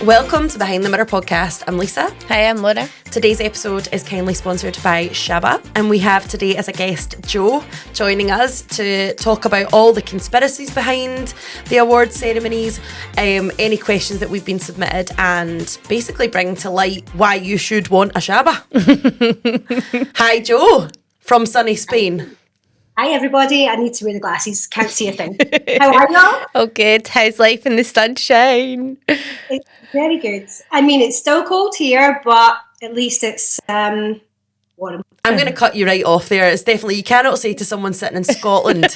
Welcome to Behind the Mirror podcast. I'm Lisa. Hi, I'm Laura. Today's episode is kindly sponsored by Shaba, and we have today as a guest Jo joining us to talk about all the conspiracies behind the award ceremonies, any questions that we've been submitted, and basically bring to light why you should want a Shaba. Hi Jo, from sunny Spain. Hi everybody, I need to wear the glasses, can't see a thing. How are you? Oh good, how's life in the sunshine? It's very good. I mean, it's still cold here, but at least it's warm. I'm going to cut you right off there. It's definitely, you cannot say to someone sitting in Scotland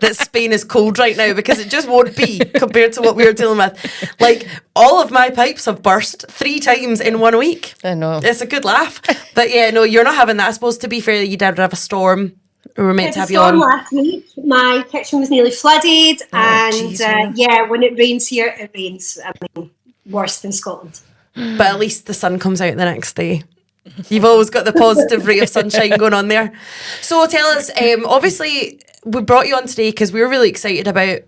that Spain is cold right now, because it just won't be compared to what we were dealing with. Like, all of my pipes have burst 3 times in 1 week. I know. It's a good laugh. But yeah, no, you're not having that. I suppose, to be fair, you did have a storm. We were meant to have you on. Last week, my kitchen was nearly flooded, when it rains here, it rains. I mean, worse than Scotland. But at least the sun comes out the next day. You've always got the positive ray of sunshine going on there. So tell us, obviously, we brought you on today because we were really excited about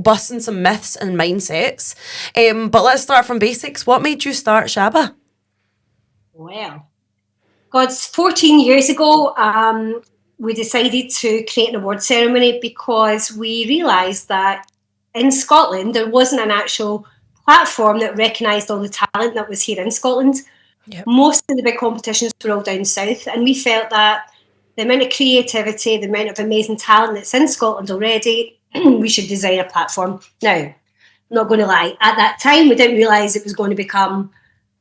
busting some myths and mindsets. But let's start from basics. What made you start Shaba? Well, 14 years ago, we decided to create an award ceremony because we realised that in Scotland there wasn't an actual platform that recognised all the talent that was here in Scotland. Yep. Most of the big competitions were all down south, and we felt that the amount of creativity, the amount of amazing talent that's in Scotland already, we should design a platform. Now, I'm not going to lie, at that time we didn't realise it was going to become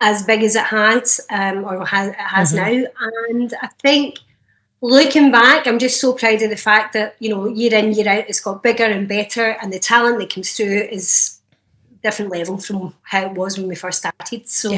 as big as it has now, and I think looking back, I'm just so proud of the fact that, you know, year in, year out, it's got bigger and better, and the talent that comes through is different level from how it was when we first started. So,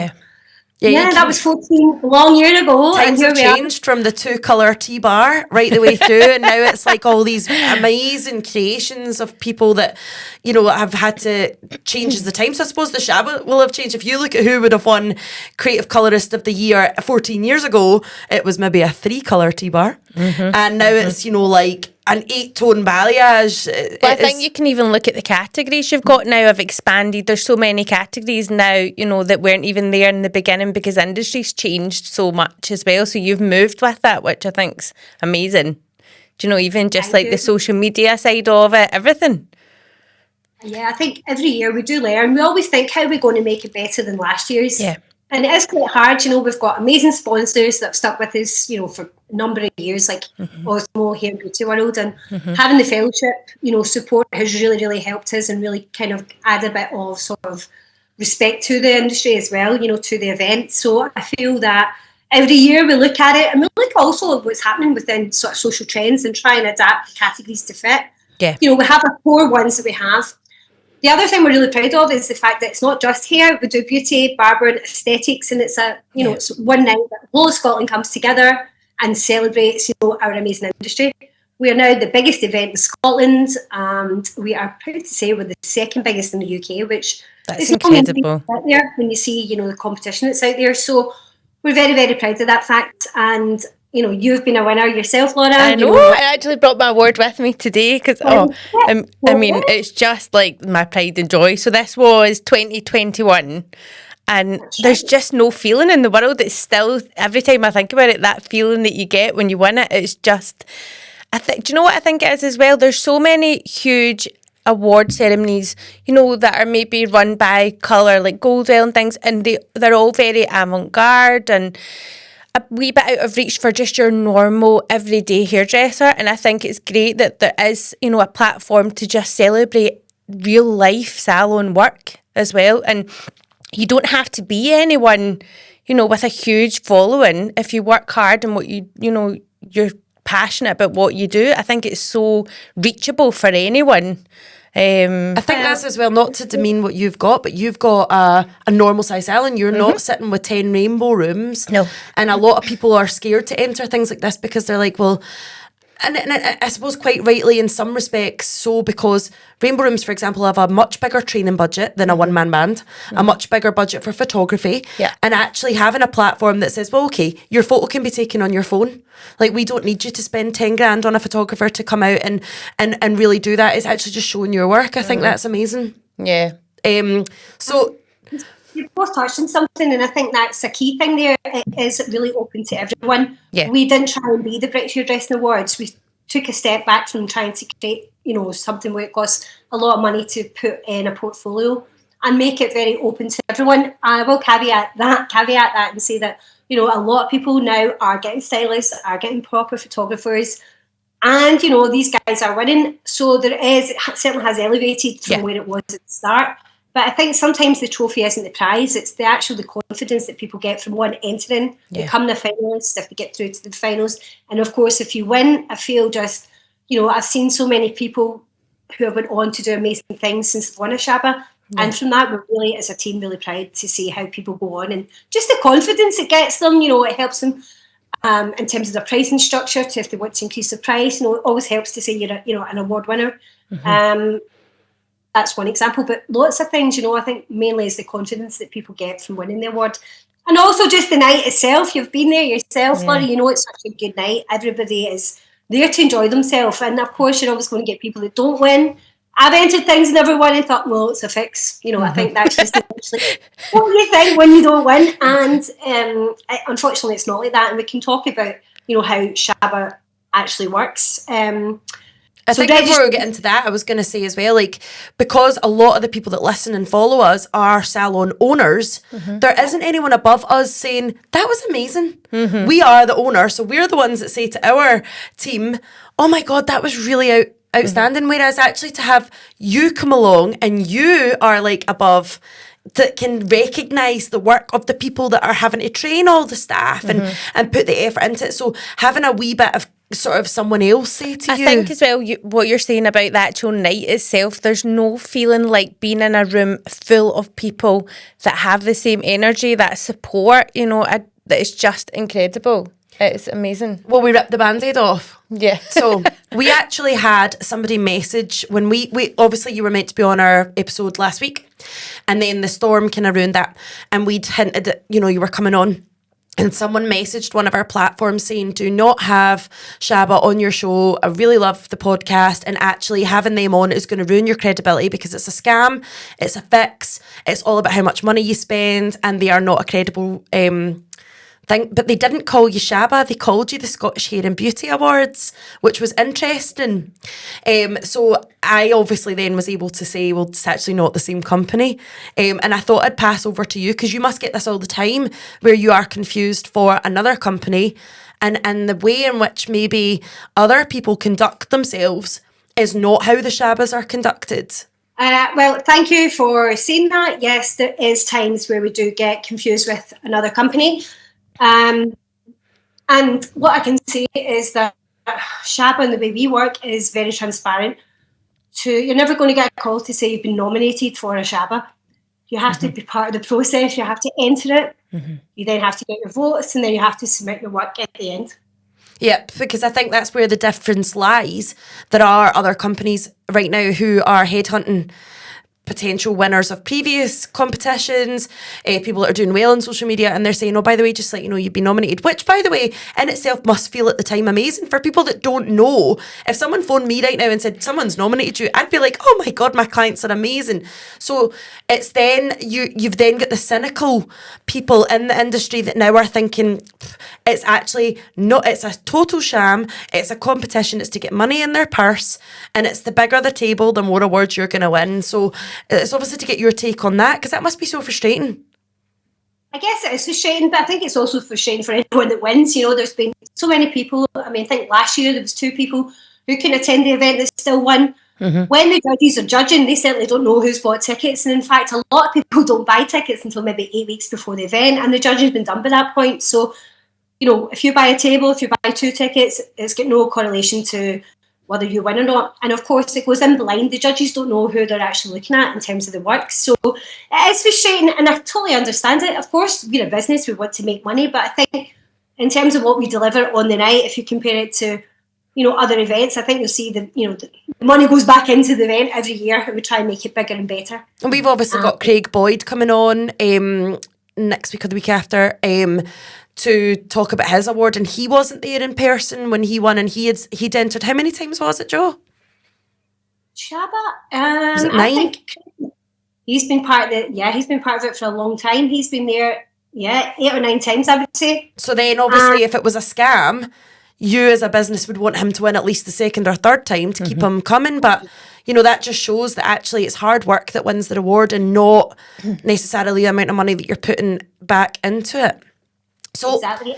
yeah, that was 14 long year ago. Times have changed from the 2-colour T-bar right the way through, and now it's like all these amazing creations of people that, you know, have had to change as the time. So I suppose the Shaba will have changed. If you look at who would have won Creative Colourist of the Year 14 years ago, it was maybe a 3-colour T-bar. And now it's, you know, like an 8-tone balayage. But I think you can even look at the categories you've got now have expanded. There's so many categories now, you know, that weren't even there in the beginning because industry's changed so much as well. So you've moved with that, which I think's amazing. Do you know, even just like the social media side of it, everything. Yeah, I think every year we do learn. We always think, how are we going to make it better than last year's? Yeah. And it is quite hard, you know. We've got amazing sponsors that have stuck with us, you know, for a number of years, like Osmo here in Beauty World, and having the fellowship, you know, support has really, really helped us and really kind of add a bit of sort of respect to the industry as well, you know, to the event. So I feel that every year we look at it and we look also at what's happening within sort of social trends and try and adapt the categories to fit. Yeah. You know, we have our core ones that we have. The other thing we're really proud of is the fact that it's not just hair. We do beauty, barber, and aesthetics, and it's it's one night that the whole of Scotland comes together and celebrates, you know, our amazing industry. We are now the biggest event in Scotland, and we are proud to say we're the second biggest in the UK, which is incredible. Out there when you see, you know, the competition that's out there. So we're very, very proud of that fact, and you know, you've been a winner yourself, Laura. I know. I actually brought my award with me today because, I mean, it's just like my pride and joy. So this was 2021, and there's just no feeling in the world. It's still, every time I think about it, that feeling that you get when you win it, it's just, do you know what I think it is as well? There's so many huge award ceremonies, you know, that are maybe run by colour, like Goldwell and things, and they're all very avant-garde and a wee bit out of reach for just your normal everyday hairdresser. And I think it's great that there is, you know, a platform to just celebrate real life salon work as well. And you don't have to be anyone, you know, with a huge following. If you work hard and what you know, you're passionate about what you do, I think it's so reachable for anyone. I think that's as well, not to demean what you've got, but you've got a normal size salon. You're not sitting with 10 rainbow rooms. No. And a lot of people are scared to enter things like this because they're like, well, and I suppose quite rightly in some respects, so because Rainbow Rooms, for example, have a much bigger training budget than a one-man band, a much bigger budget for photography, and actually having a platform that says, well, okay, your photo can be taken on your phone. Like, we don't need you to spend 10 grand on a photographer to come out and really do that. It's actually just showing your work. I think that's amazing. Yeah. So you both touched on something, and I think that's a key thing there. It is really open to everyone. Yeah. We didn't try and be the British Hairdressing Awards. We took a step back from trying to create, something where it costs a lot of money to put in a portfolio and make it very open to everyone. I will caveat that and say that, a lot of people now are getting stylists, are getting proper photographers, and, these guys are winning. So it certainly has elevated from where it was at the start. But I think sometimes the trophy isn't the prize. It's the confidence that people get from one entering, become the finalists, if they get through to the finals. And of course, if you win, I feel just, I've seen so many people who have went on to do amazing things since they've won a Shaba. Yeah. And from that, we're really, as a team, really proud to see how people go on. And just the confidence it gets them, it helps them in terms of their pricing structure, to if they want to increase the price. It always helps to say you're an award winner. Mm-hmm. That's one example, but lots of things, I think mainly is the confidence that people get from winning the award. And also just the night itself. You've been there yourself, Laurie, it's such a good night. Everybody is there to enjoy themselves. And of course, you're always going to get people that don't win. I've entered things and everyone and thought, well, it's a fix. I think that's just essentially what you think when you don't win. And unfortunately, it's not like that. And we can talk about, how Shaba actually works. I think before we get into that, I was going to say as well, because a lot of the people that listen and follow us are salon owners, there isn't anyone above us saying, that was amazing. We are the owner, so we're the ones that say to our team, oh my God, that was really outstanding. Whereas actually to have you come along and you are above, that can recognise the work of the people that are having to train all the staff and put the effort into it. So having a wee bit of sort of someone else say to you. I think as well, what you're saying about the actual night itself, there's no feeling like being in a room full of people that have the same energy, that support, it's just incredible. It's amazing. Well, we ripped the Band-Aid off. Yeah. So we actually had somebody message when we obviously you were meant to be on our episode last week, and then the storm kind of ruined that, and we'd hinted that, you were coming on. And someone messaged one of our platforms saying, do not have Shaba on your show. I really love the podcast. And actually having them on is going to ruin your credibility because it's a scam. It's a fix. It's all about how much money you spend. And they are not a credible thing. But they didn't call you Shaba. They called you the Scottish Hair and Beauty Awards, which was interesting. So I obviously then was able to say, well, it's actually not the same company. And I thought I'd pass over to you because you must get this all the time where you are confused for another company and the way in which maybe other people conduct themselves is not how the Shabas are conducted. Well, thank you for saying that. Yes, there is times where we do get confused with another company. And what I can say is that Shaba and the way we work is very transparent. You're never going to get a call to say you've been nominated for a Shaba. You have to be part of the process. You have to enter it. You then have to get your votes, and then you have to submit your work at the end. Yep, because I think that's where the difference lies. There are other companies right now who are headhunting potential winners of previous competitions, people that are doing well on social media, and they're saying, oh, by the way, just let you know you've been nominated, which, by the way, in itself must feel at the time amazing. For people that don't know, if someone phoned me right now and said, someone's nominated you, I'd be like, oh my God, my clients are amazing. So it's then, you've then got the cynical people in the industry that now are thinking, it's actually not, it's a total sham, it's a competition, it's to get money in their purse, and it's the bigger the table, the more awards you're going to win. So it's obviously to get your take on that, because that must be so frustrating. I guess it is frustrating, but I think it's also frustrating for anyone that wins. There's been so many people. I mean, I think last year there was 2 people who couldn't attend the event that still won. When the judges are judging, they certainly don't know who's bought tickets. And in fact, a lot of people don't buy tickets until maybe 8 weeks before the event, and the judging's been done by that point. So, if you buy a table, if you buy 2 tickets, it's got no correlation to whether you win or not. And of course, it goes in blind. The judges don't know who they're actually looking at in terms of the work. So it is frustrating, and I totally understand it. Of course, we're a business, we want to make money, but I think in terms of what we deliver on the night, if you compare it to, other events, I think you'll see that, the money goes back into the event every year, and we try and make it bigger and better. And we've obviously got Craig Boyd coming on next week or the week after, to talk about his award, and he wasn't there in person when he won, and he'd entered. How many times was it, Jo? Shaba? Was it 9? He's been part of it for a long time. He's been there, 8 or 9 times, I would say. So then, obviously, if it was a scam, you as a business would want him to win at least the second or third time to keep him coming. But, that just shows that actually it's hard work that wins the reward and not necessarily the amount of money that you're putting back into it. So exactly.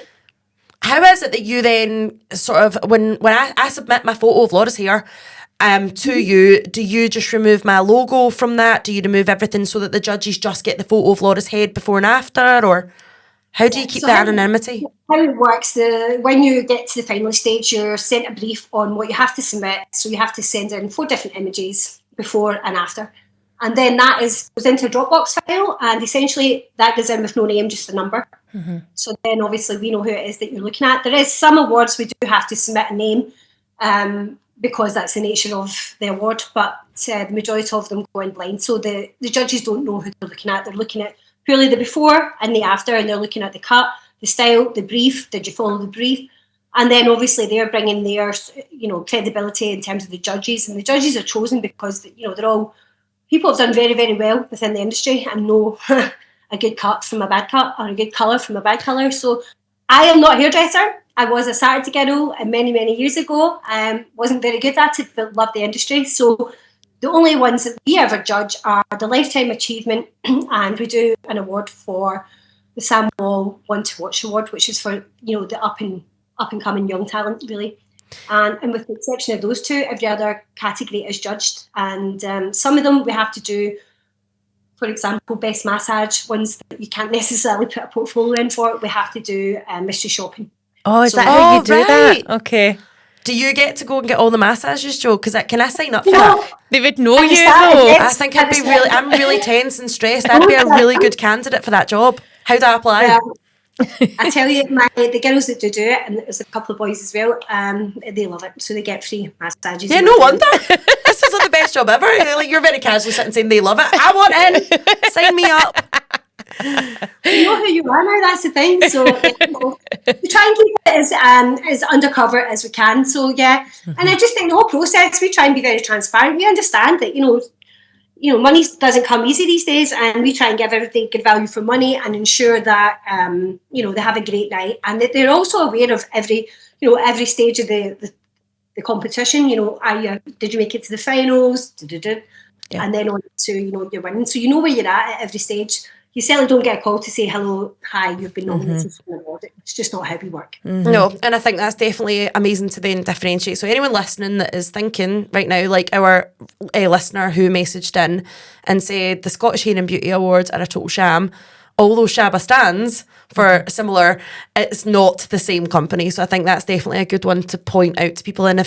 How is it that you then sort of, when I submit my photo of Laura's hair to you, do you just remove my logo from that? Do you remove everything so that the judges just get the photo of Laura's head before and after? Or how do you keep that anonymity? How it works, when you get to the final stage, you're sent a brief on what you have to submit. So you have to send in 4 different images before and after. And then that goes into a Dropbox file, and essentially that goes in with no name, just a number. So then obviously we know who it is that you're looking at. There is some awards we do have to submit a name because that's the nature of the award, but the majority of them go in blind. So the judges don't know who they're looking at. They're looking at purely the before and the after, and they're looking at the cut, the style, the brief. Did you follow the brief? And then obviously they're bringing their credibility in terms of the judges, and the judges are chosen because they're all people have done very, very well within the industry and know a good cut from a bad cut or a good colour from a bad colour. So I am not a hairdresser. I was a Saturday girl many, many years ago. Wasn't very good at it, but loved the industry. So the only ones that we ever judge are the Lifetime Achievement, and we do an award for the Sam Wall One to Watch Award, which is for the up and coming young talent, really. And with the exception of those 2, every other category is judged. And some of them we have to do, for example, best massage, ones that you can't necessarily put a portfolio in for. We have to do mystery shopping. Oh, is that how you do that? Okay. Do you get to go and get all the massages, Jo? Because can I sign up for that? They would know you, though. I think I'm really tense and stressed. I'd be a really good candidate for that job. How do I apply? Yeah. I tell you, the girls that do it, and there's a couple of boys as well, they love it. So they get free massages. Yeah, no wonder. This is like the best job ever. You're very casually sitting saying they love it. I want in. Sign me up. You know who you are now, that's the thing. So we try and keep it as undercover as we can. So yeah, and I just think the whole process, we try and be very transparent. We understand that money doesn't come easy these days, and we try and give everything good value for money and ensure that they have a great night, and that they're also aware of every stage of the competition. Did you make it to the finals? Yeah. And then on to you're winning, so you know where you're at every stage. You certainly don't get a call to say hello, hi, you've been nominated for an award. It's just not how we work. No, and I think that's definitely amazing to then differentiate. So anyone listening that is thinking right now, like our listener who messaged in and said the Scottish Hair and Beauty Awards are a total sham, although Shaba stands for similar, it's not the same company. So I think that's definitely a good one to point out to people. And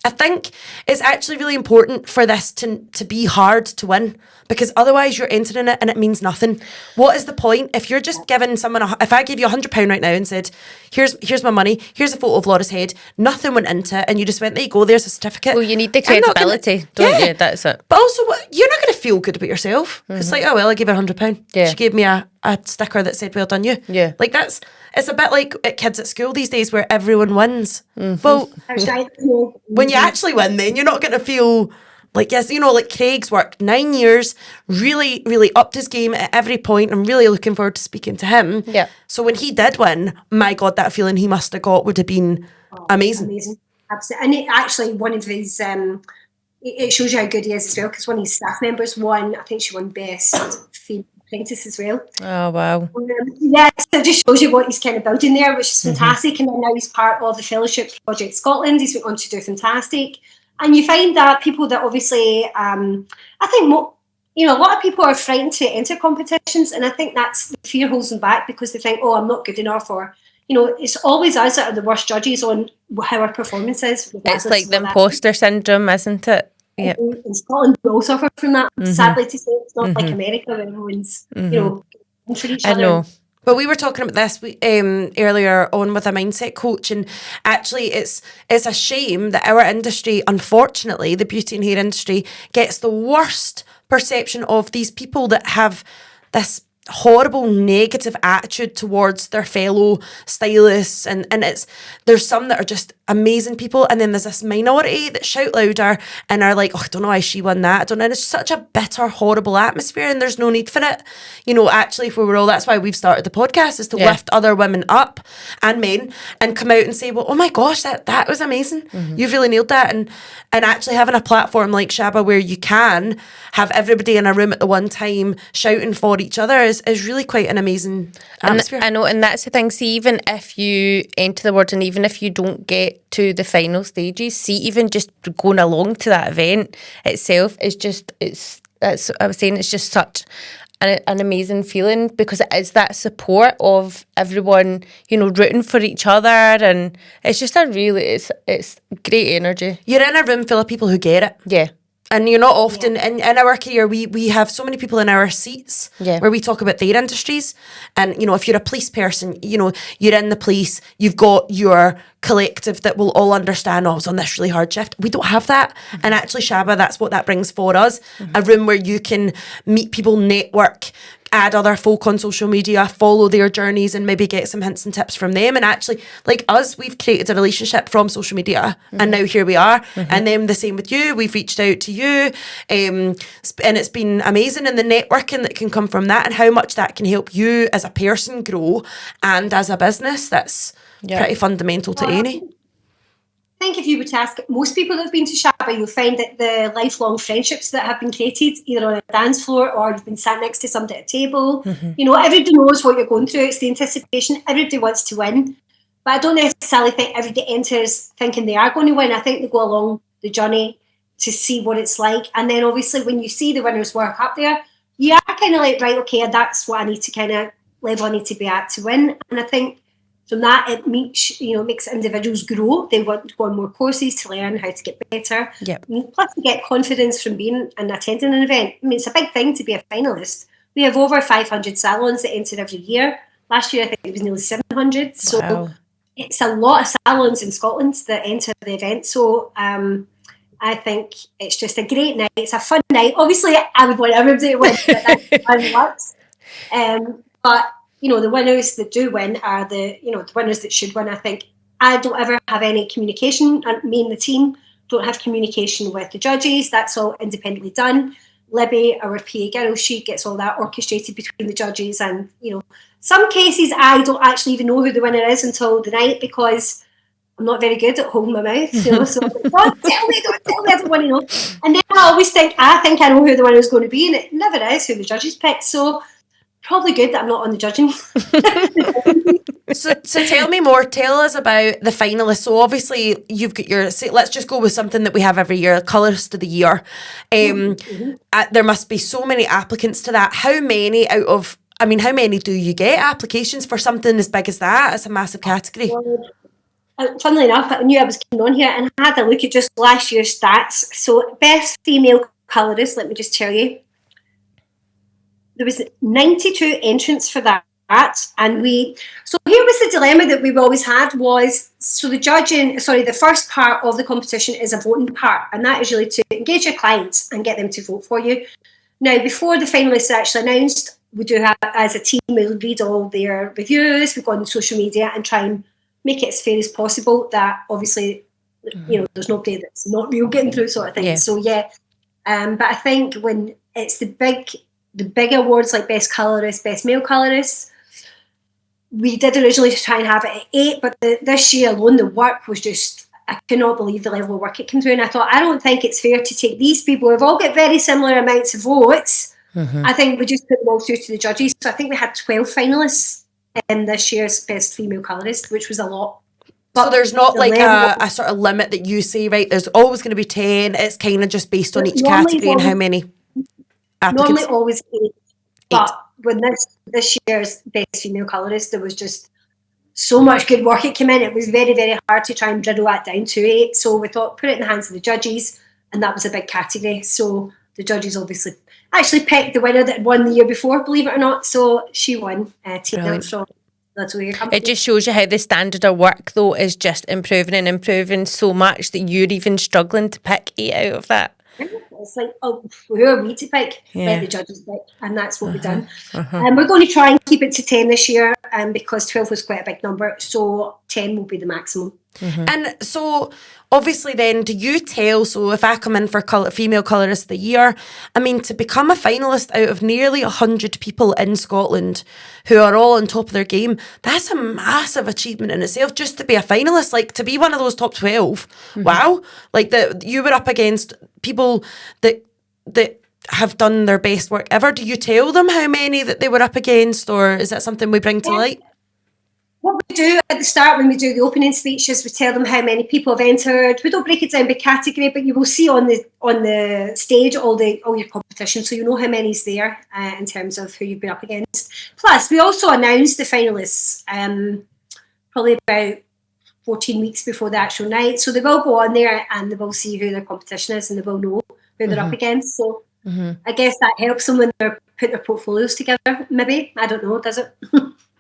I think it's actually really important for this to be hard to win, because otherwise you're entering it and it means nothing. What is the point if you're just giving someone if I gave you £100 right now and said, here's my money, here's a photo of Laura's head, nothing went into it, and you just went, there you go, there's a certificate. Well, you need the credibility, don't you? That's it. But also, you're not going to feel good about yourself. It's like, oh well, I gave her £100. Yeah. She gave me a sticker that said, well done you. Yeah. Like it's a bit like at kids at school these days where everyone wins. Well, when you actually win, then you're not going to feel like, yes, like Craig's worked 9 years, really, really upped his game at every point. I'm really looking forward to speaking to him. Yeah. So when he did win, my God, that feeling he must have got would have been amazing. Amazing. Absolutely. And actually one of his, it shows you how good he is as well, because one of his staff members won, I think she won Best Female Apprentice as well. Oh, wow. Yeah, so it just shows you what he's kind of building there, which is fantastic. And then now he's part of the Fellowship Project Scotland. He's went on to do fantastic. And you find that people that obviously, I think, a lot of people are frightened to enter competitions, and I think that's the fear holds them back, because they think, oh, I'm not good enough, or, it's always us that are the worst judges on how our performance is. It's like the imposter syndrome, isn't it? Yeah. In Scotland, we all suffer from that. Sadly to say, it's not like America where everyone's, for each other. I know. But we were talking about this earlier on with a mindset coach, and actually it's a shame that our industry, unfortunately, the beauty and hair industry, gets the worst perception of these people that have this horrible negative attitude towards their fellow stylists, and there's some that are just amazing people, and then there's this minority that shout louder and are like, oh, I don't know why she won that, I don't know, and it's such a bitter, horrible atmosphere, and there's no need for it. Actually, if we were all, that's why we've started the podcast, is to lift other women up and men and come out and say, well, oh my gosh, that was amazing, you've really nailed that, and actually having a platform like Shaba where you can have everybody in a room at the one time shouting for each other is really quite an amazing atmosphere. I know, and that's the thing. See, even if you enter the awards and even if you don't get to the final stages, see, even just going along to that event itself is just, I was saying, it's just such an amazing feeling, because it is that support of everyone, rooting for each other, and it's just it's great energy. You're in a room full of people who get it. Yeah. And you're not often, in our career, we have so many people in our seats where we talk about their industries. And, if you're a police person, you're in the police, you've got your collective that will all understand, I was on this really hard shift. We don't have that. And actually, Shaba, that's what that brings for us. A room where you can meet people, network, add other folk on social media, follow their journeys, and maybe get some hints and tips from them. And actually, like us, we've created a relationship from social media, and now here we are. And then the same with you. We've reached out to you, and it's been amazing. And the networking that can come from that, and how much that can help you as a person grow, and as a business, that's pretty fundamental to any. I think if you were to ask most people that have been to Shaba, you'll find that the lifelong friendships that have been created, either on a dance floor or you've been sat next to somebody at a table, everybody knows what you're going through. It's the anticipation. Everybody wants to win. But I don't necessarily think everybody enters thinking they are going to win. I think they go along the journey to see what it's like. And then obviously when you see the winners' work up there, you are kind of like, right, okay, that's what I need to kind of level I need to be at to win. And I think from that, it makes individuals grow. They want to go on more courses to learn how to get better. Yep. Plus, to get confidence from being and attending an event. I mean, it's a big thing to be a finalist. We have over 500 salons that enter every year. Last year, I think it was nearly 700. So it's a lot of salons in Scotland that enter the event. So I think it's just a great night. It's a fun night. Obviously, I would want everybody to win, but that's how it works. But the winners that do win are the winners that should win. I think I don't ever have any communication, and me and the team don't have communication with the judges. That's all independently done. Libby, our PA girl, she gets all that orchestrated between the judges, and some cases I don't actually even know who the winner is until the night, because I'm not very good at holding my mouth. So don't tell me, I don't want to know. And then I always think I know who the winner is going to be, and it never is who the judges pick. So probably good that I'm not on the judging. So tell me more. Tell us about the finalists. So obviously you've got let's just go with something that we have every year, Colourist of the Year. There must be so many applicants to that. How many do you get applications for something as big as that? It's a massive category. Funnily enough, I knew I was coming on here and I had a look at just last year's stats. So best female colourist, let me just tell you. There was 92 entrants for that, and so here was the dilemma that we always had was, so the first part of the competition is a voting part, and that is really to engage your clients and get them to vote for you. Now, before the finalists are actually announced, we do have, as a team, we'll read all their reviews, we go on social media and try and make it as fair as possible, that obviously, there's nobody that's not real getting through sort of thing. Yeah. So, but I think when it's the big awards like Best Colourist, Best Male Colourist, we did originally try and have it at 8, but this year alone, the work was just, I cannot believe the level of work it came through. And I thought, I don't think it's fair to take these people who have all got very similar amounts of votes. I think we just put them all through to the judges. So I think we had 12 finalists in this year's Best Female Colourist, which was a lot. But so there's not like a sort of limit that you say, right, there's always going to be 10. It's kind of just based on each category and how many applicants. Normally always 8. But when this year's Best Female Colourist, there was just so much good work it came in. It was very, very hard to try and drill that down to 8. So we thought, put it in the hands of the judges, and that was a big category. So the judges obviously actually picked the winner that won the year before, believe it or not. So she won, Tina from Little Year Company. It just shows you how the standard of work, though, is just improving and improving so much that you're even struggling to pick 8 out of that. It's like, oh, who are we to pick? Let the judges pick, and that's what we've done. And we're going to try and keep it to 10 this year, because 12 was quite a big number, so 10 will be the maximum. And so, obviously then, do you tell, so if I come in for Female Colourist of the Year, I mean, to become a finalist out of nearly 100 people in Scotland who are all on top of their game, that's a massive achievement in itself, just to be a finalist, like to be one of those top 12. Wow. Like you were up against people that have done their best work ever. Do you tell them how many that they were up against, or is that something we bring to light? What we do at the start when we do the opening speeches, we tell them how many people have entered. We don't break it down by category, but you will see on the stage all your competition, so you know how many's there in terms of who you've been up against. Plus, we also announce the finalists probably about 14 weeks before the actual night, so they will go on there and they will see who their competition is and they will know who they're up against. So I guess that helps them when they're putting their portfolios together. Maybe, I don't know. Does it?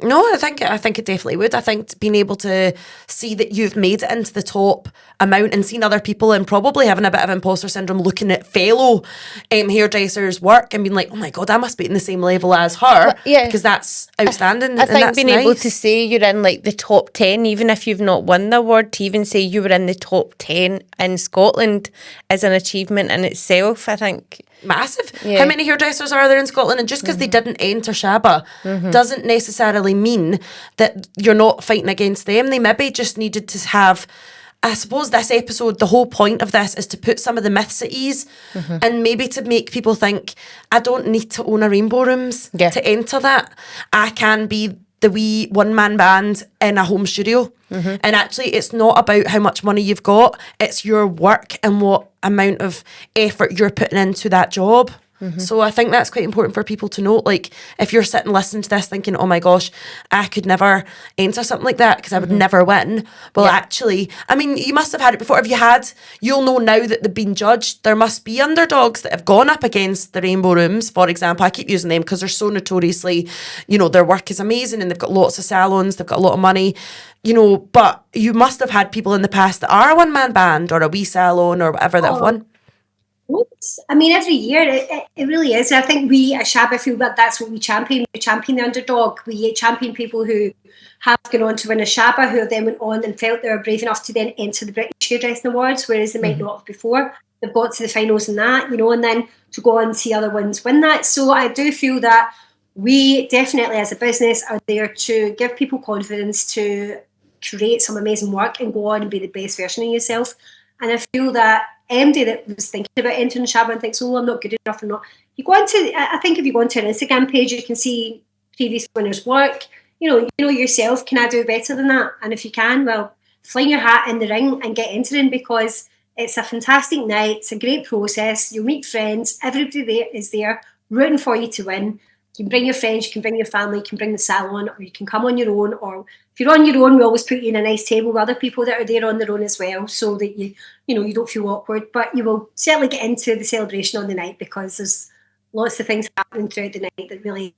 No, I think it definitely would. I think being able to see that you've made it into the top amount and seen other people and probably having a bit of imposter syndrome looking at fellow hairdressers' work and being like, oh my God, I must be in the same level as her. Yeah. Because that's outstanding. I think that's being able to say you're in like the top 10, even if you've not won the award, to even say you were in the top 10 in Scotland is an achievement in itself, I think. Massive. Yeah. How many hairdressers are there in Scotland? And just because they didn't enter Shaba doesn't necessarily mean that you're not fighting against them. They maybe just needed to have, I suppose this episode, the whole point of this is to put some of the myths at ease and maybe to make people think, I don't need to own a Rainbow Rooms to enter that. I can be the wee one-man band in a home studio. And actually, it's not about how much money you've got. It's your work and what amount of effort you're putting into that job. So I think that's quite important for people to note. Like, if you're sitting listening to this thinking, oh my gosh, I could never enter something like that because I would never win. Well, actually, I mean, you must have had it before. If you had, you'll know now that they've been judged. There must be underdogs that have gone up against the Rainbow Rooms, for example. I keep using them because they're so notoriously, their work is amazing and they've got lots of salons, they've got a lot of money. But you must have had people in the past that are a one-man band or a wee salon or whatever that have won. I mean, every year it really is. And I think we at Shaba feel that that's what we champion. We champion the underdog. We champion people who have gone on to win a Shaba, who then went on and felt they were brave enough to then enter the British Hairdressing Awards, whereas they might not have before. They've got to the finals in that, and then to go on and see other ones win that. So I do feel that we definitely as a business are there to give people confidence to create some amazing work and go on and be the best version of yourself. And I feel that MD that was thinking about entering Shaba and thinks, oh, I'm not good enough or not. I think if you go onto an Instagram page, you can see previous winners' work. You know yourself, can I do better than that? And if you can, well, fling your hat in the ring and get entering, because it's a fantastic night. It's a great process. You'll meet friends. Everybody there is there rooting for you to win. You can bring your friends, you can bring your family, you can bring the salon, or you can come on your own. Or if you're on your own, we always put you in a nice table with other people that are there on their own as well, so that you don't feel awkward. But you will certainly get into the celebration on the night, because there's lots of things happening throughout the night that really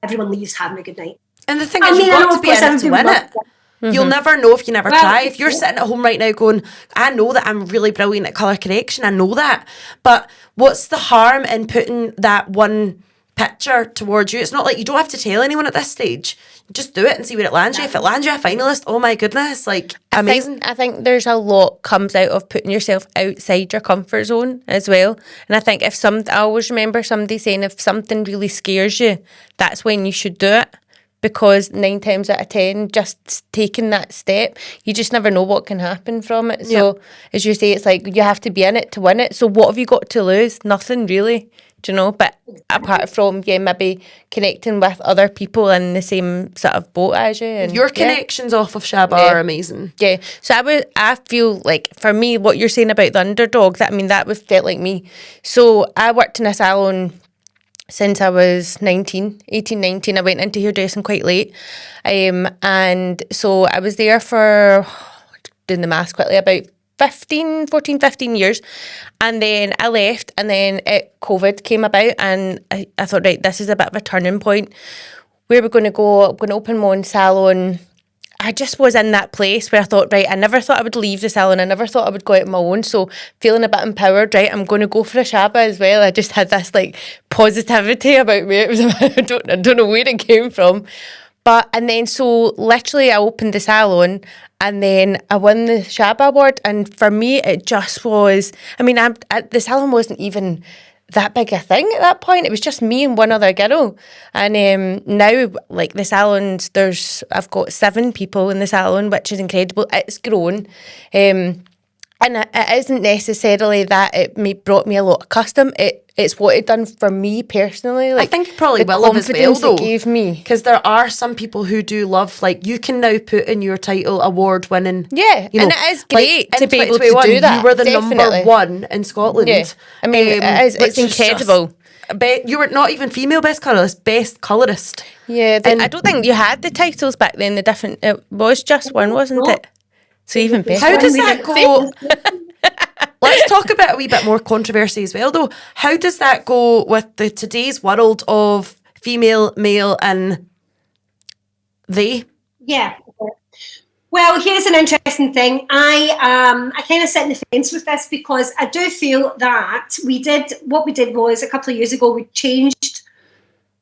everyone leaves having a good night. And the thing is, you've got to be in it to win it. You'll never know if you never try. If you're sitting at home right now going, I know that I'm really brilliant at colour correction, I know that, but what's the harm in putting that one picture towards you? It's not like you don't have to tell anyone at this stage. Just do it and see where it lands you. If it lands you a finalist, oh my goodness, like amazing. I think there's a lot comes out of putting yourself outside your comfort zone as well. And I think I always remember somebody saying, if something really scares you, that's when you should do it. Because 9 times out of 10, just taking that step, you just never know what can happen from it. So, as you say, it's like you have to be in it to win it. So what have you got to lose? Nothing really, do you know? But apart from, maybe connecting with other people in the same sort of boat as you. And your connections off of Shaba are amazing. Yeah. So I feel like, for me, what you're saying about the underdog, that was felt like me. So I worked in a salon since I was 18, 19. I went into hairdressing quite late. And so I was there for, doing the maths quickly, about 15 years. And then I left, and then COVID came about, and I thought, right, this is a bit of a turning point. Where we're going to go, I'm going to open my own salon. I just was in that place where I thought, right, I never thought I would leave the salon. I never thought I would go out on my own. So feeling a bit empowered, right, I'm going to go for a Shaba as well. I just had this like positivity about me. It was, I don't know where it came from. And then so literally I opened the salon and then I won the Shaba award. And for me, it just was, I mean, the salon wasn't even that big a thing at that point. It was just me and one other girl. And now, like, the salons, I've got 7 people in the salon, which is incredible. It's grown. And it isn't necessarily that it brought me a lot of custom. It's what it done for me personally. Like, I think it probably will have as well, though. It gave me. Because there are some people who do love, like, you can now put in your title award-winning. Yeah, you know, and it is great like, to be able to do that. You were the number 1 in Scotland. Yeah, I mean, it's incredible. You were not even female best colourist, best colourist. Yeah, I don't think you had the titles back then. It was just one, wasn't it? So even better. How does that go? Let's talk about a wee bit more controversy as well, though. How does that go with today's world of female, male, and they? Yeah. Well, here's an interesting thing. I kind of sit in the fence with this because I do feel that what we did was a couple of years ago, we changed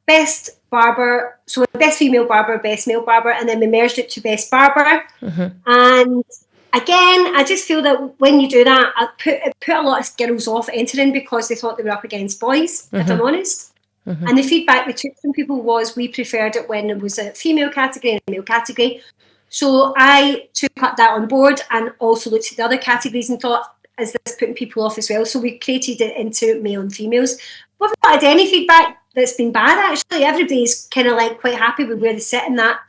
best barber, so best female barber, best male barber, and then we merged it to best barber. Mm-hmm. And again, I just feel that when you do that, it put a lot of girls off entering because they thought they were up against boys, mm-hmm. if I'm honest. Mm-hmm. And the feedback we took from people was we preferred it when it was a female category and a male category. So I took that on board and also looked at the other categories and thought, is this putting people off as well? So we created it into male and females. We've not had any feedback that's been bad, actually. Everybody's kind of like quite happy with where they sit in that,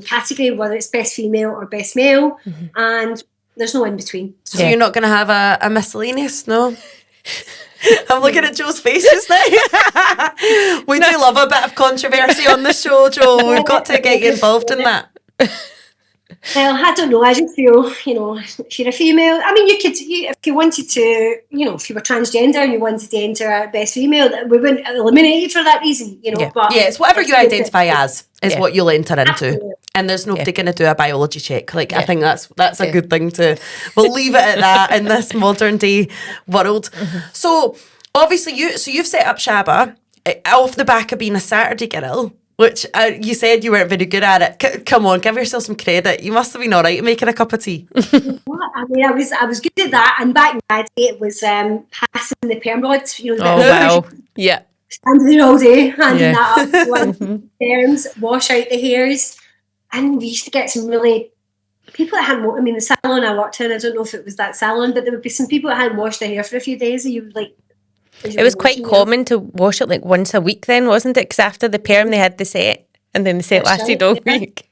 category, whether it's best female or best male, mm-hmm. and there's no in between. So you're not going to have a miscellaneous, no? I'm looking at Joe's face just now. We do love a bit of controversy on the show, Joe. We've got to get you involved in that. Well, I don't know. I just feel, if you're a female, I mean, if you wanted to, if you were transgender and you wanted to enter best female, we wouldn't eliminate you for that reason, Yeah, but it's whatever you identify as is what you'll enter into. Absolutely. And there's nobody going to do a biology check. Like, I think that's a good thing we'll leave it at that in this modern day world. Mm-hmm. So, obviously, you've set up Shaba off the back of being a Saturday girl, which you said you weren't very good at it. Come on, give yourself some credit. You must have been all right at making a cup of tea. I mean, I was good at that. And back in my day, it was passing the perm rods. Wow. Yeah. Standing there all day, handing that up, one perms, wash out the hairs. And we used to get some really people that hadn't, the salon I worked in, I don't know if it was that salon, but there would be some people that hadn't washed their hair for a few days and you would like... It was quite common to wash it like once a week then, wasn't it? Because after the perm they had the set and then the set lasted all week.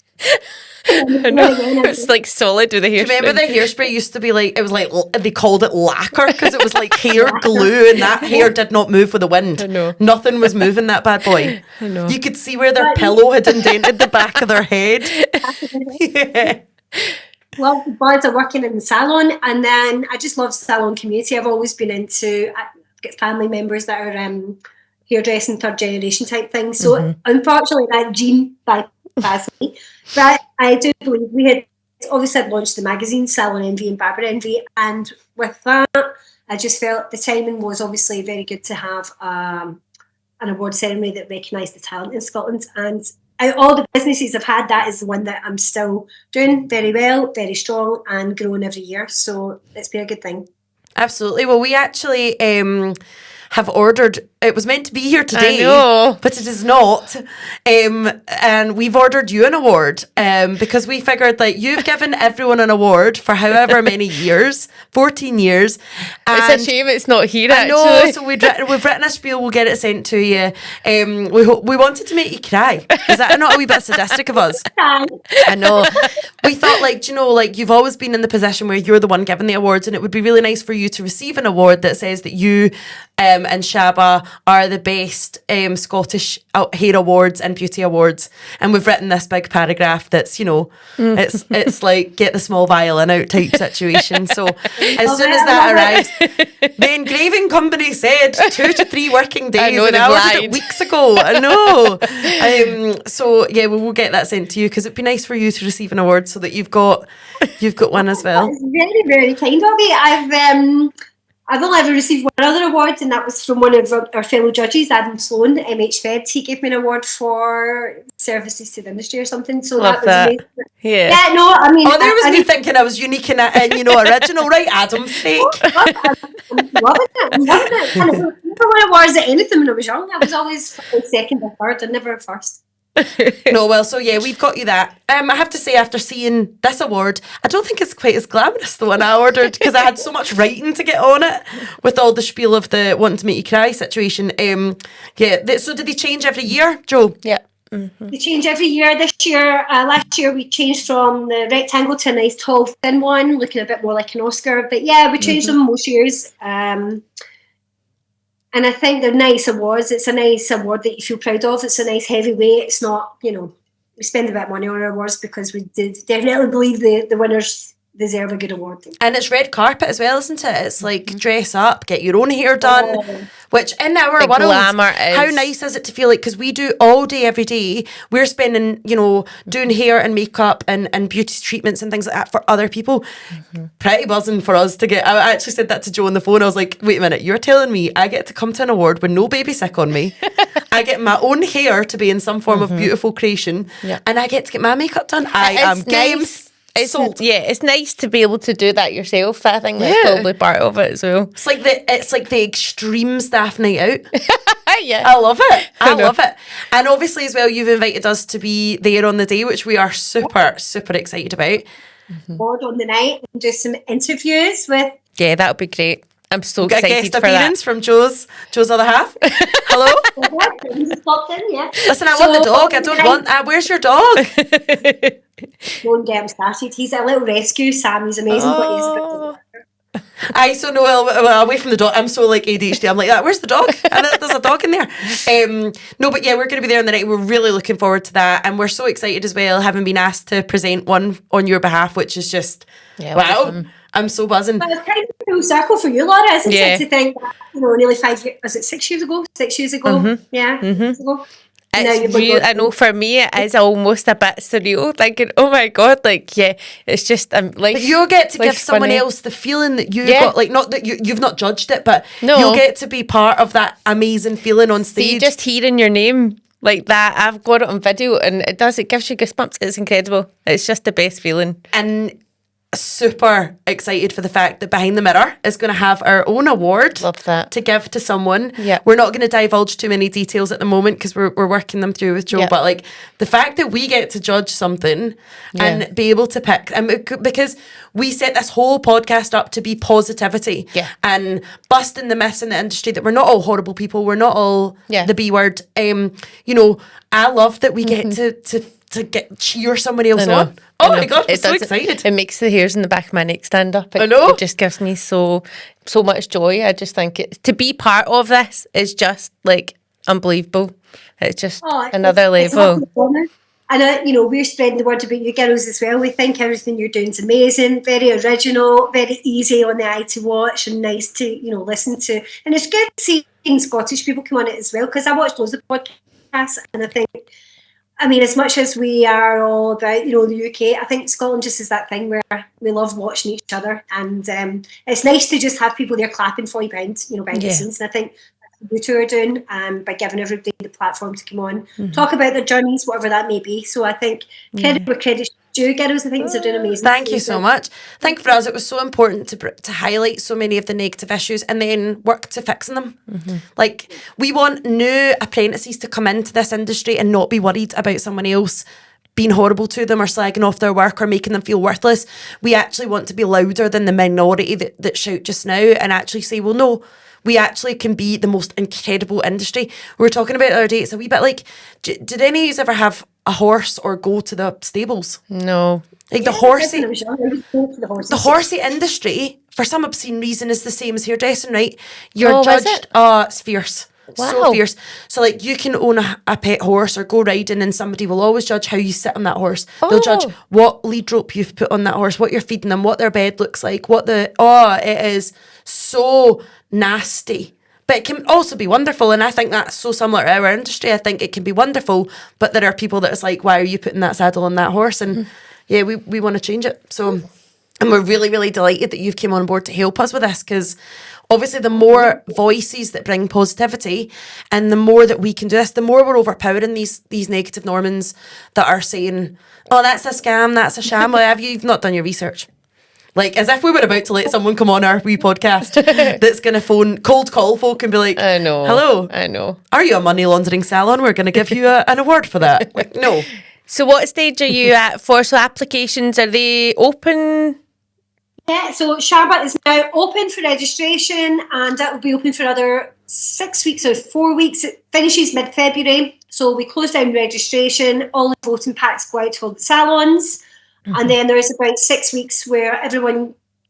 I know. It's like solid with the hairspray. Do you remember the hairspray used to be like, it was like, they called it lacquer because it was like hair glue and that hair did not move with the wind. I know. Nothing was moving that bad boy. I know. You could see where their pillow had indented the back of their head. Yeah. Well, the boys are working in the salon and then I just love the salon community. I've always been into... get family members that are hairdressing third generation type things. So unfortunately that gene bypassed me. But I do believe we had obviously launched the magazine Salon Envy and Barber Envy, and with that I just felt the timing was obviously very good to have an award ceremony that recognised the talent in Scotland. And out of all the businesses I've had, that is the one that I'm still doing very well, very strong and growing every year. So it's been a good thing. Absolutely. Well, we actually have ordered, it was meant to be here today, but it is not. And we've ordered you an award because we figured that you've given everyone an award for however many years, 14 years. It's a shame it's not here, actually. I know, so we've written a spiel, we'll get it sent to you. We wanted to make you cry. Is that not a wee bit sadistic of us? I know. We thought, you've always been in the position where you're the one giving the awards, and it would be really nice for you to receive an award that says that you and Shaba are the best Scottish hair awards and beauty awards. And we've written this big paragraph that's, you know, it's like get the small violin out type situation. So as soon as that arrives, the engraving company said 2 to 3 working days, and I ordered it weeks ago. I know. So yeah, we'll get that sent to you, because it'd be nice for you to receive an award so that you've got one as well. It's very, very kind of you. I've only ever received one other award, and that was from one of our fellow judges, Adam Sloan, MHFed. He gave me an award for services to the industry or something. So Love that was amazing. Yeah, No, I mean... there was me thinking I was unique and original, right, Adam's sake. I'm loving it. I never won awards at anything when I was young. I was always second or third, and never first. No, well, so yeah, we've got you that. I have to say, after seeing this award, I don't think it's quite as glamorous, the one I ordered, because I had so much writing to get on it with all the spiel of the wanting to make you cry situation. So did they change every year, Jo? Yeah. Mm-hmm. They change every year. This year, last year, we changed from the rectangle to a nice tall thin one, looking a bit more like an Oscar. But yeah, we changed them most years. And I think they're nice awards. It's a nice award that you feel proud of. It's a nice heavyweight. It's not, we spend a bit of money on our awards because we did definitely believe the winners deserve a good award. And it's red carpet as well, isn't it? It's like dress up, get your own hair done, which in our world, glamour is... how nice is it to feel like, because we do all day, every day, we're spending, doing hair and makeup and beauty treatments and things like that for other people. Pretty buzzing for us to get... I actually said that to Jo on the phone. I was like, wait a minute, you're telling me I get to come to an award with no baby sick on me. I get my own hair to be in some form of beautiful creation, and I get to get my makeup done. I am game. It's nice to be able to do that yourself. I think that's probably part of it as well. It's like the extreme staff night out. Yeah, I love it. I love it. And obviously as well, you've invited us to be there on the day, which we are super, super excited about. Board on the night and do some interviews with... Yeah, that would be great. I'm so excited for that. Guest appearance from Jo's other half. Hello? Just popped in, yeah. Listen, I want the dog. I don't want... where's your dog? Go and get him started. He's a little rescue. Sam, he's amazing, but he's a bit of a So no, away from the dog. I'm so like ADHD. I'm like that. Where's the dog? And there's a dog in there. No, but yeah, we're going to be there on the night. We're really looking forward to that, and we're so excited as well, having been asked to present one on your behalf, which is just wow. Awesome. I'm so buzzing. But it's kind of a full circle for you, Laura, isn't it? To think that, nearly 5 years, was it 6 years ago? 6 years ago? Yeah, 6 years ago. It's real. I know for me it is almost a bit surreal, thinking, oh my god, it's just like you get to give someone else the feeling that you got, like, not that you've not judged it, but you'll get to be part of that amazing feeling on stage. See, just hearing your name like that, I've got it on video, and it gives you goosebumps. It's incredible. It's just the best feeling. And super excited for the fact that Behind the Mirror is going to have our own award. Love that. To give to someone. Yeah. We're not going to divulge too many details at the moment because we're working them through with Jo, but like the fact that we get to judge something and be able to pick, because we set this whole podcast up to be positivity and busting the myths in the industry that we're not all horrible people, we're not all the B word. I love that we get to cheer somebody else on. Oh my god, I'm so excited. It makes the hairs in the back of my neck stand up. I know. It just gives me so much joy. I just think to be part of this is just like unbelievable. It's just another level. And we're spreading the word about you girls as well. We think everything you're doing is amazing, very original, very easy on the eye to watch, and nice to listen to. And it's good seeing Scottish people come on it as well, because I watched loads of podcasts, and I think, as much as we are all about, the UK, I think Scotland just is that thing where we love watching each other, and it's nice to just have people there clapping for you behind the scenes. And I think that's what you two are doing by giving everybody the platform to come on, talk about their journeys, whatever that may be. So I think credit where credit's due, girls. I think they're doing amazing. Thank you so much. I think for us it was so important to highlight so many of the negative issues and then work to fixing them. Like, we want new apprentices to come into this industry and not be worried about someone else being horrible to them or slagging off their work or making them feel worthless. We actually want to be louder than the minority that shout just now, and actually say, well, no, we actually can be the most incredible industry. We were talking about the other day, it's a wee bit like, did any of you ever have a horse or go to the stables. No. Like the horsey industry, for some obscene reason, is the same as hairdressing, right? You're judged. It's fierce. Wow. So fierce. So like you can own a pet horse or go riding and somebody will always judge how you sit on that horse. They'll judge what lead rope you've put on that horse, what you're feeding them, what their bed looks like, it is so nasty. But it can also be wonderful, and I think that's so similar to our industry. I think it can be wonderful, but there are people that it's like, why are you putting that saddle on that horse? And yeah, we want to change it. So, and we're really, really delighted that you've came on board to help us with this, because obviously the more voices that bring positivity and the more that we can do this, the more we're overpowering these negative Normans that are saying, oh, that's a scam, that's a sham. Well, you've not done your research. Like, as if we were about to let someone come on our wee podcast that's going to cold call folk and be like, I know. Hello. I know. Are you a money laundering salon? We're going to give you an award for that. Like, no. So what stage are you at for? So applications, are they open? Yeah, so Shaba is now open for registration, and that will be open for another 6 weeks or 4 weeks. It finishes mid-February. So we close down registration. All the voting packs go out to all the salons. And then there's about 6 weeks where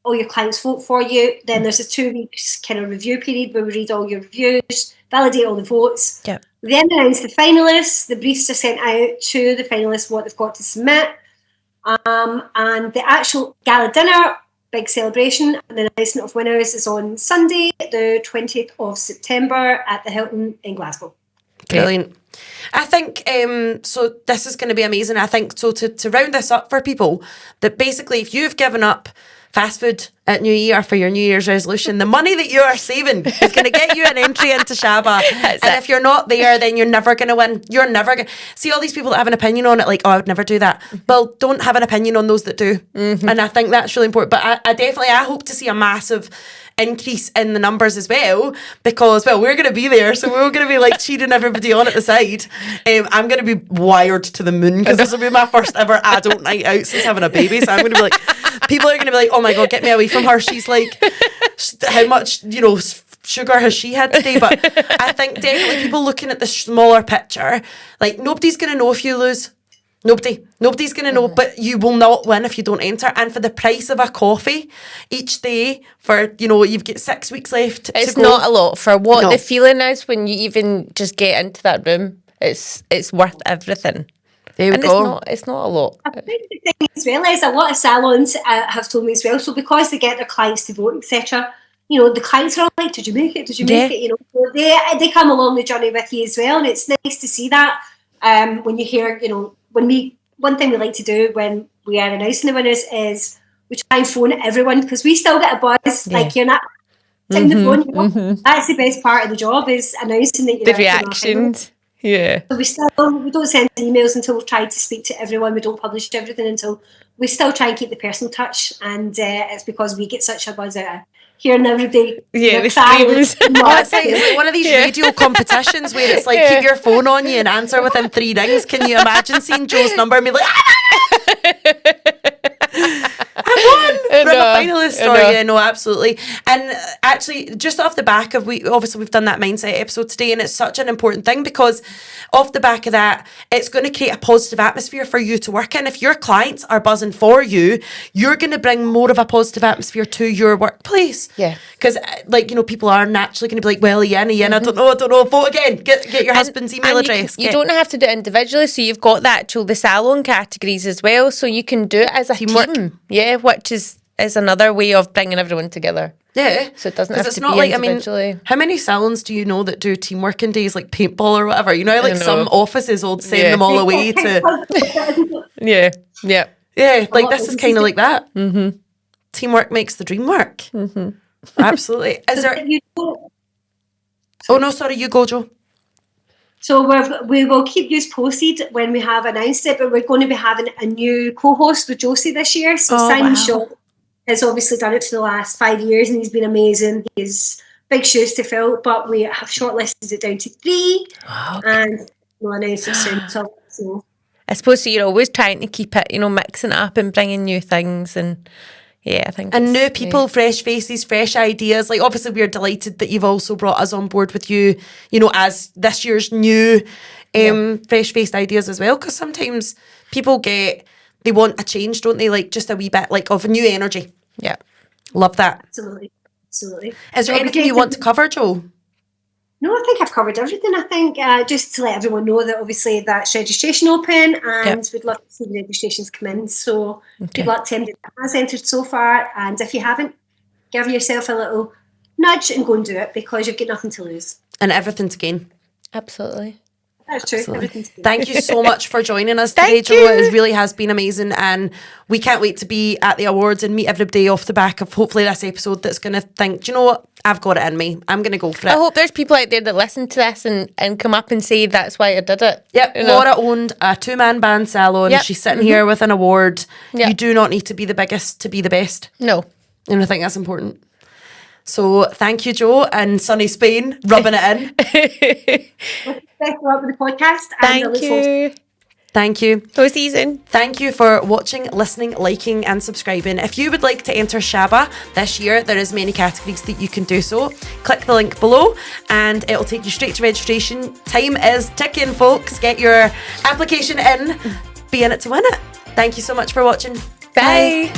all your clients vote for you. Then there's a 2 weeks kind of review period where we read all your reviews, validate all the votes. Yep. We then announce the finalists. The briefs are sent out to the finalists, what they've got to submit. And the actual gala dinner, big celebration, and the announcement of winners is on Sunday, the 20th of September at the Hilton in Glasgow. Brilliant. I think, so this is going to be amazing. I think, so to round this up for people, that basically if you've given up fast food at New Year for your New Year's resolution, the money that you are saving is going to get you an entry into Shaba. If you're not there, then you're never going to win. You're never going to... See all these people that have an opinion on it, like, oh, I would never do that. Well, don't have an opinion on those that do. Mm-hmm. And I think that's really important. But I hope to see a massive increase in the numbers as well, because, well, we're going to be there, so we're going to be like cheering everybody on at the side. I'm going to be wired to the moon, because this will be my first ever adult night out since having a baby. So I'm going to be like, people are going to be like, oh my God, get me away from her. She's like, how much, sugar has she had today? But I think definitely people looking at the smaller picture, like, nobody's going to know if you lose. Nobody's going to know, but you will not win if you don't enter. And for the price of a coffee each day, for, you've got 6 weeks left it's to go. Not a lot for what the feeling is when you even just get into that room. It's worth everything. There we go. It's not a lot. I think the thing as well is a lot of salons have told me as well, so because they get their clients to vote, etc., the clients are all like, did you make it? Did you make it? So they come along the journey with you as well, and it's nice to see that when you hear, one thing we like to do when we are announcing the winners is we try and phone everyone, because we still get a buzz, like you're not on the phone. That's the best part of the job, is announcing that you're the reactions. Yeah. So we don't send emails until we've tried to speak to everyone. We don't publish everything until we still try and keep the personal touch, and it's because we get such a buzz out of hearing everybody. Yeah, the screams. It's like one of these radio competitions where it's like keep your phone on you and answer within 3 rings. Can you imagine seeing Joe's number and be like, I won! From a finalist story. Yeah, no, absolutely. And actually, just off the back of, we've done that mindset episode today, and it's such an important thing, because off the back of that, it's going to create a positive atmosphere for you to work in. If your clients are buzzing for you, you're going to bring more of a positive atmosphere to your workplace. Yeah. Because, people are naturally going to be like, well, Ian, I don't know, vote again. Get your husband's email address. You don't have to do it individually, so you've got the salon categories as well, so you can do it as a team. Yeah, which is another way of bringing everyone together. Yeah. So it doesn't have to be individually. How many salons do you know that do teamworking days, like paintball or whatever? Some offices will send them all away to... Yeah. Like this is kind of like that. Mm-hmm. Teamwork makes the dream work. Mm-hmm. Absolutely. Is there... Oh, no, sorry, you go, Jo. So we will keep you posted when we have announced it, but we're going to be having a new co-host with Josie this year. So Simon Shaw has obviously done it for the last 5 years, and he's been amazing. He's big shoes to fill, but we have shortlisted it down to 3, and we'll announce it soon. So I suppose you're always trying to keep it, mixing it up and bringing new things, and yeah, I think. And new people, fresh faces, fresh ideas. Like, obviously, we're delighted that you've also brought us on board with you, as this year's new fresh-faced ideas as well, because sometimes people they want a change, don't they? Like just a wee bit like of new energy. Yeah. Love that. Absolutely. Is there anything you want to cover, Jo? No, I think I've covered everything. I think just to let everyone know that obviously that's registration open, and we'd love to see the registrations come in. So good luck to anybody that has entered so far, and if you haven't, give yourself a little nudge and go and do it, because you've got nothing to lose. And everything to gain. Absolutely. That's true. Everything to gain. Thank you so much for joining us today, Jo. It really has been amazing, and we can't wait to be at the awards and meet everybody off the back of hopefully this episode that's going to think, do you know what? I've got it in me. I'm going to go for it. I hope there's people out there that listen to this and come up and say that's why I did it. Yep. Laura owned a 2-man band salon. Yep. She's sitting here with an award. Yep. You do not need to be the biggest to be the best. No. And I think that's important. So thank you, Jo, and sunny Spain, rubbing it in. Best of luck with the podcast. Thank you. Thank you. No season. Thank you for watching, listening, liking and subscribing. If you would like to enter Shaba this year, there is many categories that you can do so. Click the link below and it'll take you straight to registration. Time is ticking, folks. Get your application in. Be in it to win it. Thank you so much for watching. Bye.